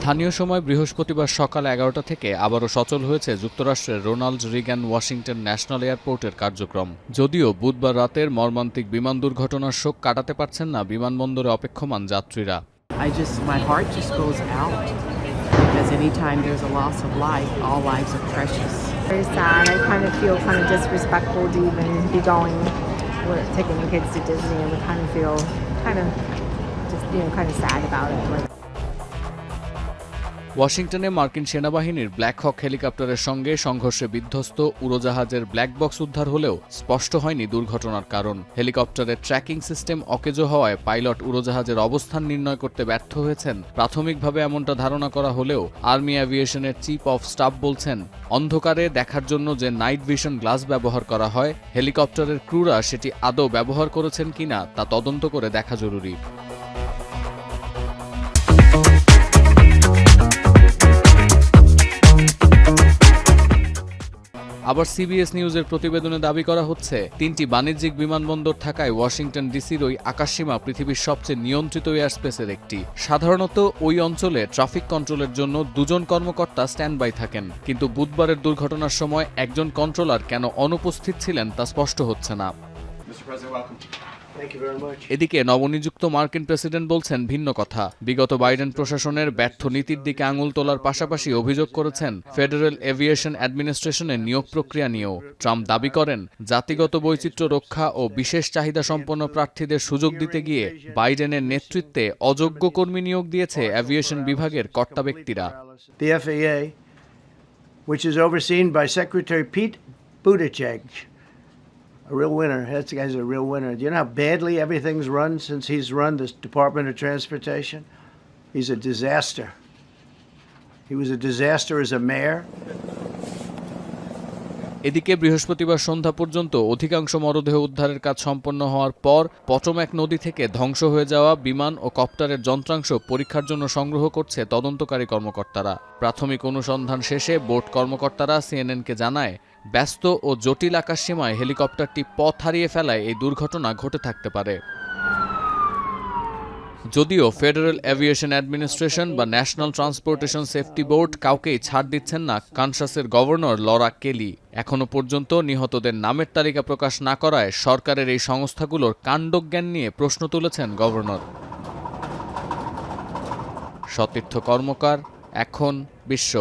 স্থানীয় সময় বৃহস্পতিবার সকাল ১১টা থেকে আবারও সচল হয়েছে যুক্তরাষ্ট্রের রোনাল্ড রিগান ওয়াশিংটন ন্যাশনাল এয়ারপোর্টের কার্যক্রম। যদিও বুধবার রাতের মর্মান্তিক বিমান দুর্ঘটনার শোক কাটাতে পারছেন না বিমানবন্দরে অপেক্ষমান যাত্রীরা। My heart just goes out because anytime there's a loss of life, all lives are precious. Very sad. I kind of feel kind of disrespectful to even be going. We're taking the kids to Disney, and we kind of feel kind of just kind of sad about it. ওয়াশিংটনে মার্কিন সেনাবাহিনীর black হক হেলিকপ্টারের সঙ্গে সংঘর্ষে বিধ্বস্ত উড়োজাহাজের black box উদ্ধার হলেও স্পষ্ট হয়নি দুর্ঘটনার কারণ। হেলিকপ্টারের ট্র্যাকিং সিস্টেম অকেজো হওয়ায় পাইলট উড়োজাহাজের অবস্থান নির্ণয় করতে ব্যর্থ হয়েছেন। প্রাথমিকভাবে এমনটা ধারণা করা হলেও আর্মি অ্যাভিয়েশনের চিফ অফ স্টাফ বলছেন, অন্ধকারে দেখার জন্য যে নাইট ভিশন গ্লাস ব্যবহার করা হয়, হেলিকপ্টারের ক্রুরা সেটি আদৌ ব্যবহার করেছেন কিনা তা তদন্ত করে দেখা জরুরি। আবার সিবিএস নিউজের প্রতিবেদনে দাবি করা হচ্ছে, ৩টি বাণিজ্যিক বিমানবন্দর থাকায় ওয়াশিংটন ডিসির ওই আকাশসীমা পৃথিবীর সবচেয়ে নিয়ন্ত্রিত এয়ারস্পেসের একটি। সাধারণত ওই অঞ্চলে ট্রাফিক কন্ট্রোলের জন্য ২ জন কর্মকর্তা স্ট্যান্ড বাই থাকেন, কিন্তু বুধবারের দুর্ঘটনার সময় একজন কন্ট্রোলার কেন অনুপস্থিত ছিলেন তা স্পষ্ট হচ্ছে না। এদিকে নবনিযুক্ত মার্কিন প্রেসিডেন্ট বলছেন ভিন্ন কথা। বিগত বাইডেন প্রশাসনের ব্যর্থ নীতির দিকে আঙুল তোলার পাশাপাশি অভিযোগ করেছেন ফেডারেল এভিয়েশন অ্যাডমিনিস্ট্রেশনের নিয়োগ প্রক্রিয়া নিয়েও। ট্রাম্প দাবি করেন, জাতিগত বৈচিত্র্য রক্ষা ও বিশেষ চাহিদা সম্পন্ন প্রার্থীদের সুযোগ দিতে গিয়ে বাইডেনের নেতৃত্বে অযোগ্য কর্মী নিয়োগ দিয়েছে এভিয়েশন বিভাগের কর্তা ব্যক্তিরা। The FAA, which is overseen by Secretary Pete Buttigieg. A real winner. That guy's a real winner. Do you know how badly everything's run since he's run this Department of Transportation? He's a disaster. He was a disaster as a mayor. এদিকে বৃহস্পতিবার সন্ধ্যা পর্যন্ত অধিকাংশ মরদেহ উদ্ধারের কাজ সম্পন্ন হওয়ার পর পটোম্যাক নদী থেকে ধ্বংস হয়ে যাওয়া বিমান ও কপ্টারের যন্ত্রাংশ পরীক্ষার জন্য সংগ্রহ করছে তদন্তকারী কর্মকর্তারা। প্রাথমিক অনুসন্ধান শেষে বোর্ড কর্মকর্তারা সিএনএনকে জানায়, ব্যস্ত ও জটিল আকাশসীমায় হেলিকপ্টারটি পথ হারিয়ে ফেলায় এই দুর্ঘটনা ঘটে থাকতে পারে। যদিও ফেডারেল এভিয়েশন অ্যাডমিনিস্ট্রেশন বা ন্যাশনাল ট্রান্সপোর্টেশন সেফটি বোর্ড কাউকেই ছাড় দিচ্ছেন না কানসাসের গভর্নর লরা কেলি। এখনো পর্যন্ত নিহতদের নামের তালিকা প্রকাশ না করায় সরকারের এই সংস্থাগুলোর কাণ্ডজ্ঞান নিয়ে প্রশ্ন তুলেছেন গভর্নর। সতীর্থ কর্মকার, এখন বিশ্ব।